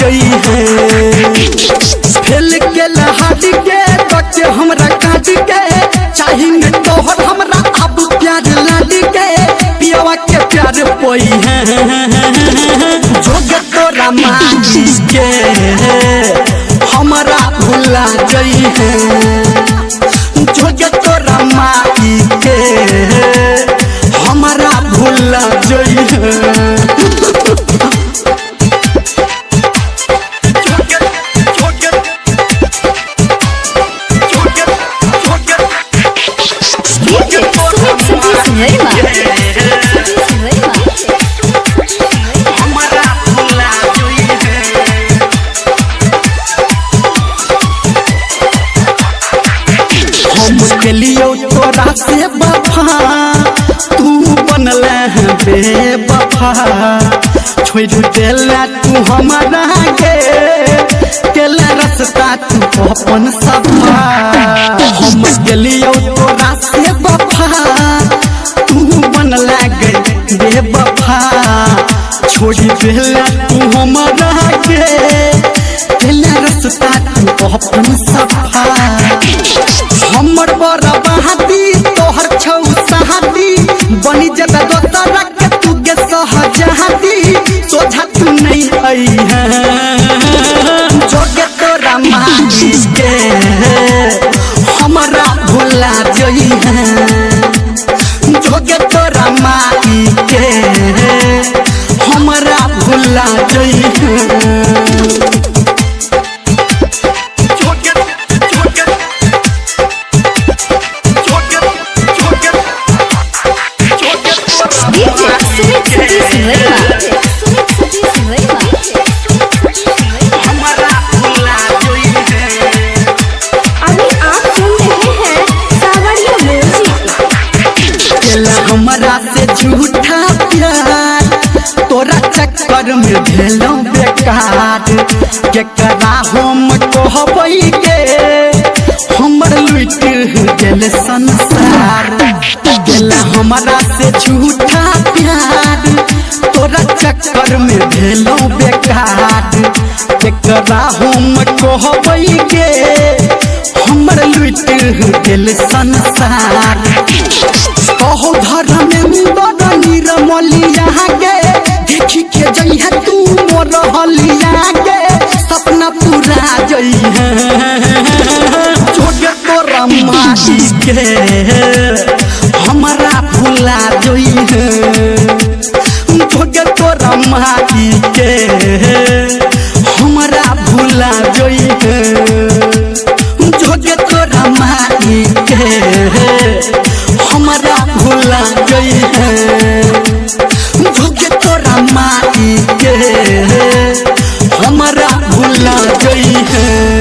गई है फेल के लहाटी के बच्चे हमरा काट के चाहिए तोहर हमरा अब प्यार लाडी के पियावा के प्यार पोई है जोग तोरा माटी के हमरा भुला गई है जोग तोरा माटी के हमरा भुला गई है लियो तोरा से वफा तू बनल है बेवफा छोड़ देला तू हमारा केला रास्ता तू अपन सफा हम गेलियो तोरा से वफा तू बनल बेवफा छोड़ देला तू हमारा केला रास्ता तू अपन सफा हमर बड़ा बहादी तोहर छौ सहादी बनी जदा दोसरा के तू गे सहजहादी सोझा तू नहीं आई है जोगे तोरा माटी के हमरा भुला जई है जोगे तोरा माटी के हमरा भुला जई है हमरा से झूठा प्यार तोरा चक्कर में भेलो बेकार केकरा हम कहबै के हमर लुट गेल संसार गेला हमरा से झूठा प्यार तोरा चक्कर में भेलो बेकार केकरा हम कहबै के हमर लुट गेल संसार कहो घर में बड़ा निरमलिया गे देखी के जई है तू मोर हलिया गे सपना पूरा जई है जोगे तोरा माटी के हमरा भुला जई है जोगे तोरा माटी के हमरा भुला जई है जोगे तोरा माटी के हमरा भुला गई है जोगे तोरा माटी के हमरा भुला गई है।